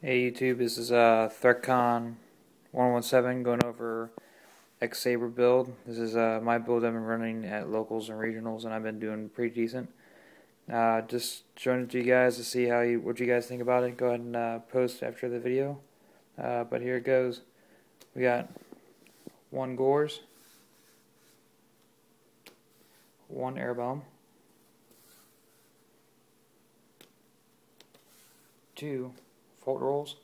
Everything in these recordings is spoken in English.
Hey YouTube, this is ThreatCon 117 going over X-Saber build. This is my build I've been running at locals and regionals, and I've been doing pretty decent. Just showing it to you guys to see what you guys think about it. Go ahead and post after the video. But here it goes. We got 1 Gores, 1 air bomb, 2 Fault rolls,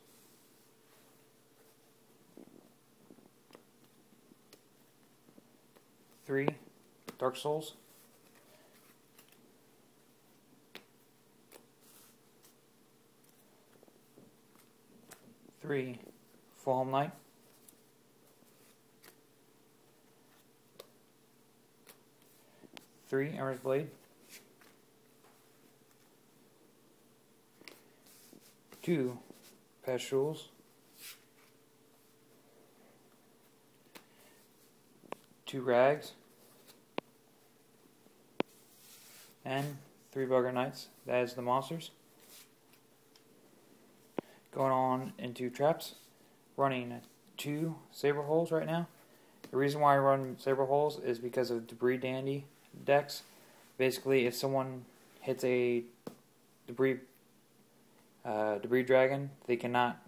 3 Dark Souls, 3 Full Home Knight, 3 Ember's Blade, 2 Pastules, 2 Rags, and 3 Bugger Knights. That is the monsters. Going on into traps, running 2 Saber Holes right now. The reason why I run Saber Holes is because of Debris Dandy decks. Basically, if someone hits a debris dragon, they cannot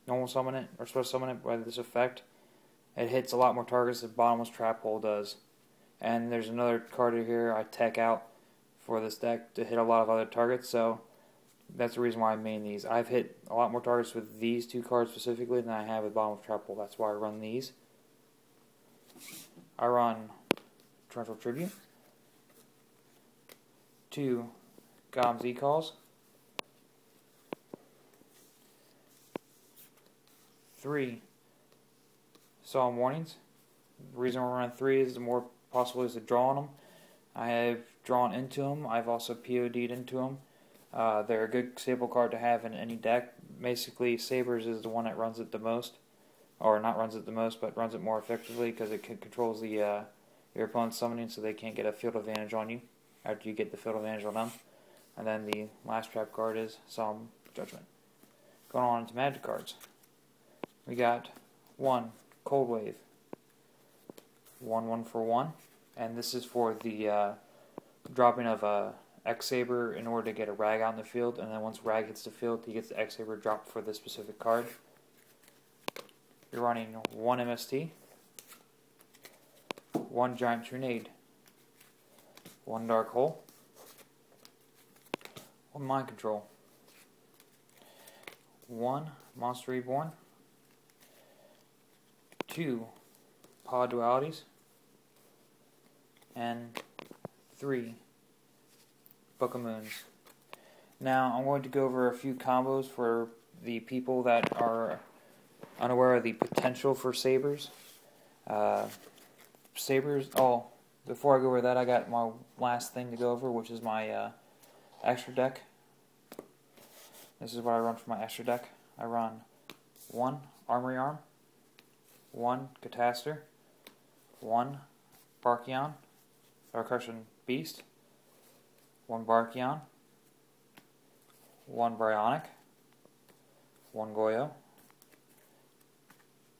normal summon it or special summon it by this effect. It hits a lot more targets than Bottomless Trap Hole does. And there's another card here I tech out for this deck to hit a lot of other targets, so that's the reason why I main these. I've hit a lot more targets with these 2 cards specifically than I have with Bottomless Trap Hole. That's why I run these. I run Torrential Tribute, 2 Gom Z-Calls, 3 Solemn Warnings. The reason we're running 3 is the more possibilities to draw on them. I have drawn into them. I've also POD'd into them. They're a good staple card to have in any deck. Basically, Sabers is the one that runs it the most. Or not runs it the most, but runs it more effectively because it controls the your opponent's summoning, so they can't get a field advantage on you after you get the field advantage on them. And then the last trap card is Solemn Judgment. Going on into magic cards. We got 1 Cold Wave, 1 for 1, and this is for the dropping of a X-Saber in order to get a Rag out in the field, and then once Rag hits the field, he gets the X-Saber dropped for this specific card. You're running 1 MST, 1 Giant Trunade, 1 Dark Hole, 1 Mind Control, 1 Monster Reborn, 2 Pod Dualities, and 3 Book of Moons. Now I'm going to go over a few combos for the people that are unaware of the potential for Sabers. Sabers, before I go over that, I got my last thing to go over, which is my extra deck. This is what I run for my extra deck. I run 1 Armory Arm, 1 Cataster, 1 Barkion, Dark-Crushing Beast, 1 Barkion, 1 Bryonic, 1 Goyo,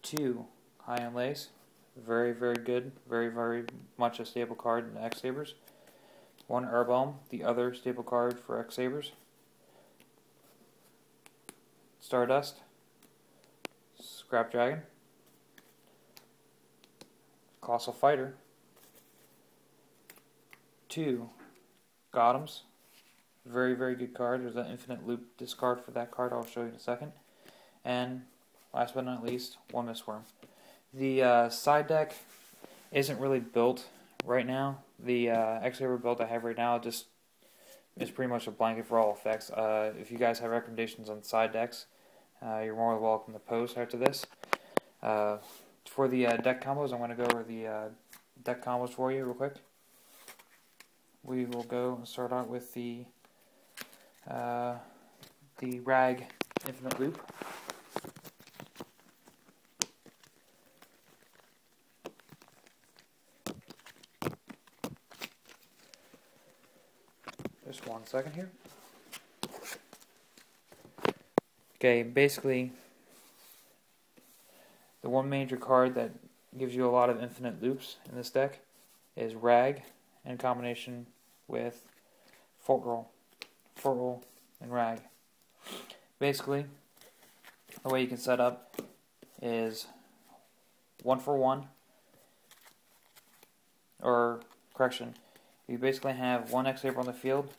2 High End Lace, very good, very much a staple card in X-Sabers, 1 Urbalm, the other staple card for X-Sabers, Stardust, Scrap Dragon, Colossal Fighter, 2 Gothams, very good card. There's an infinite loop discard for that card, I'll show you in a second. And last but not least, 1 Mistworm. The side deck isn't really built right now. The X-Saber build I have right now just is pretty much a blanket for all effects. If you guys have recommendations on side decks, you're more than welcome to post after this. For the deck combos, I'm going to go over the deck combos for you real quick. We will go and start out with the Rag Infinite Loop. Just 1 second here. Okay, basically, the one major card that gives you a lot of infinite loops in this deck is Rag in combination with Fort Roll, and Rag. Basically, the way you can set up is 1 for 1, or correction, you basically have one X-Saber on the field,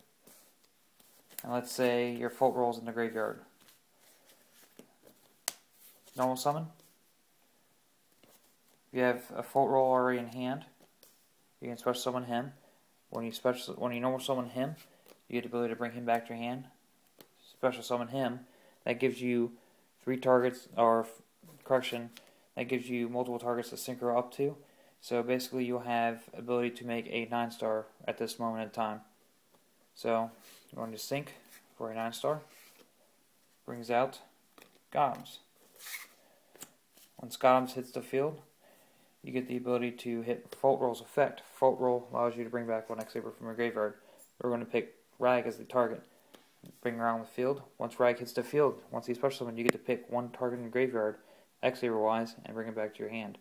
and let's say your Fort Roll's in the graveyard. Normal summon. If you have a Fort Roll already in hand, you can special summon him. When you normal summon him, you get the ability to bring him back to your hand. Special summon him. That gives you 3 targets, or correction, that gives you multiple targets to synchro up to. So basically you'll have ability to make a 9-star at this moment in time. So you're going to sync for a 9-star. Brings out Gothams. Once Gothams hits the field, you get the ability to hit Fort Roll's effect. Fort Roll allows you to bring back one X-Saber from your graveyard. We're going to pick Rag as the target. Bring around the field. Once Rag hits the field, once he's special summoned, you get to pick one target in the graveyard, X-Saber wise, and bring it back to your hand.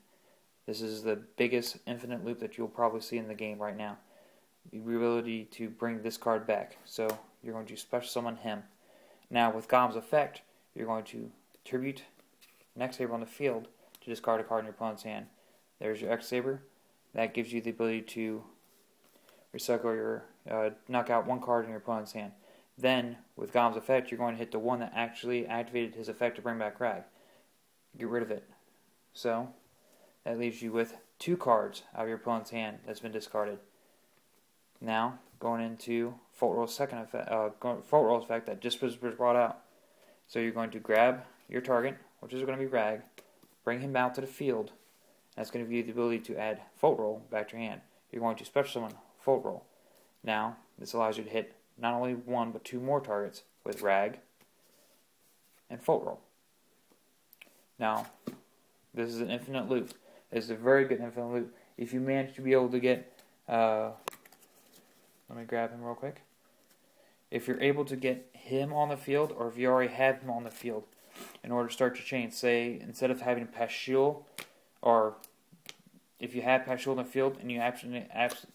This is the biggest infinite loop that you'll probably see in the game right now. The ability to bring this card back. So you're going to special summon him. Now with Gom's effect, you're going to tribute an X-Saber on the field to discard a card in your opponent's hand. There's your X-Saber. That gives you the ability to recycle your, knock out one card in your opponent's hand. Then, with Gom's effect, you're going to hit the one that actually activated his effect to bring back Rag. Get rid of it. So, that leaves you with 2 cards out of your opponent's hand that's been discarded. Now, going into Fort Roll's second effect, Fort Roll's effect that just was brought out. So you're going to grab your target, which is going to be Rag, bring him out to the field. That's going to give you the ability to add Fort Roll back to your hand. You're going to special summon Fort Roll. Now, this allows you to hit not only 1 but 2 more targets with Rag and Fort Roll. Now, this is an infinite loop. It's a very good infinite loop. If you manage to be able to get, let me grab him real quick. If you're able to get him on the field, or if you already have him on the field, in order to start your chain, say instead of having Pashil, or if you have Pashil in the field and you actually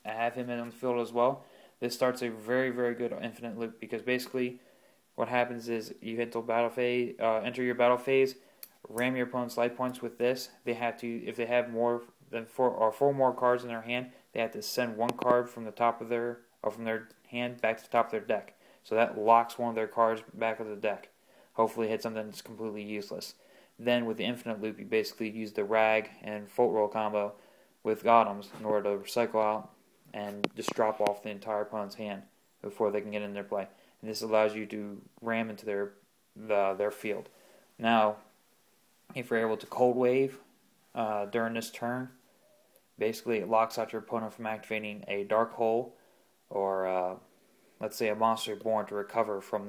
have him in the field as well, this starts a very, very good infinite loop, because basically what happens is you hit the battle phase, enter your battle phase, ram your opponent's life points with this. They have to, if they have more than 4 more cards in their hand, they have to send 1 card from the top of their, or from their hand back to the top of their deck. So that locks one of their cards back of the deck. Hopefully hit something that's completely useless. Then with the infinite loop, you basically use the Rag and Fort Roll combo with Gothams in order to recycle out and just drop off the entire opponent's hand before they can get in their play. And this allows you to ram into their field. Now, if you're able to Cold Wave during this turn, basically it locks out your opponent from activating a Dark Hole, or let's say a Monster Born to recover from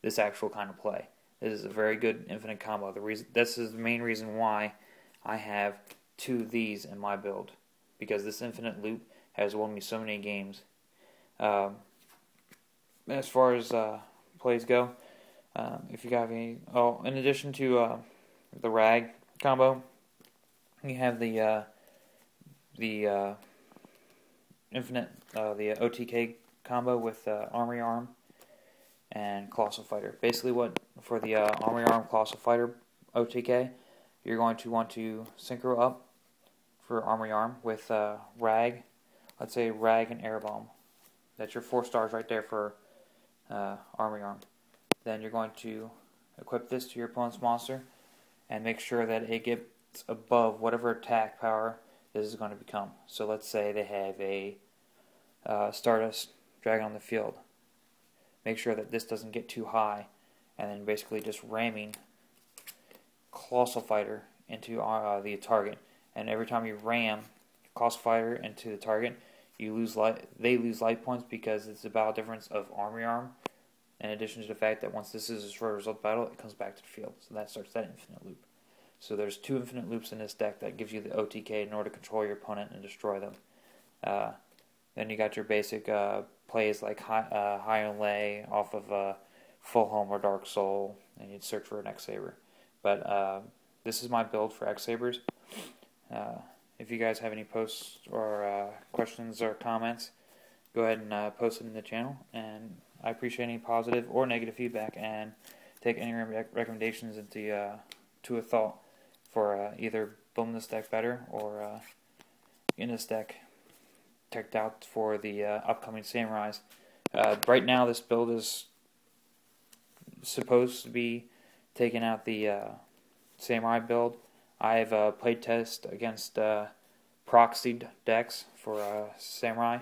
this actual kind of play. This is a very good infinite combo. This is the main reason why I have 2 of these in my build, because this infinite loop has won me so many games. As far as plays go, if you got any, in addition to the Rag combo, you have the infinite, the OTK combo with Armory Arm and Colossal Fighter. Basically, what for the Armory Arm Colossal Fighter OTK, you're going to want to synchro up for Armory Arm with Rag. Let's say Rag and Air Bomb. That's your 4 stars right there for Armory Arm. Then you're going to equip this to your opponent's monster and make sure that it gets above whatever attack power this is going to become. So let's say they have a Stardust Dragon on the field. Make sure that this doesn't get too high, and then basically just ramming Colossal Fighter into the target. And every time you ram Colossal Fighter into the target, you lose they lose life points, because it's about a difference of Armory Arm, in addition to the fact that once this is destroyed or result battle, it comes back to the field. So that starts that infinite loop. So there's 2 infinite loops in this deck that gives you the OTK in order to control your opponent and destroy them. Then you got your basic plays like High and Lay off of Full Home or Dark Soul, and you'd search for an X-Saber. But this is my build for X-Sabers. If you guys have any posts or questions or comments, go ahead and post it in the channel, and I appreciate any positive or negative feedback, and take any recommendations into to a thought for either building this deck better or getting this deck teched out for the upcoming Samurais. Right now, this build is supposed to be taking out the Samurai build. I've played test against proxied decks for Samurai,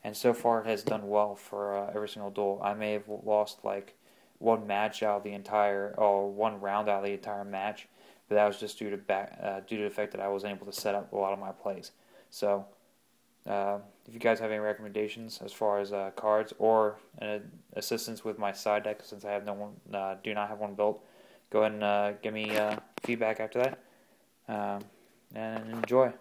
and so far it has done well for every single duel. I may have lost like one match out of the entire, or one round out of the entire match, but that was just due to the fact that I wasn't able to set up a lot of my plays. So, if you guys have any recommendations as far as cards or assistance with my side deck, since I have no one, do not have one built, go ahead and give me feedback after that, and enjoy.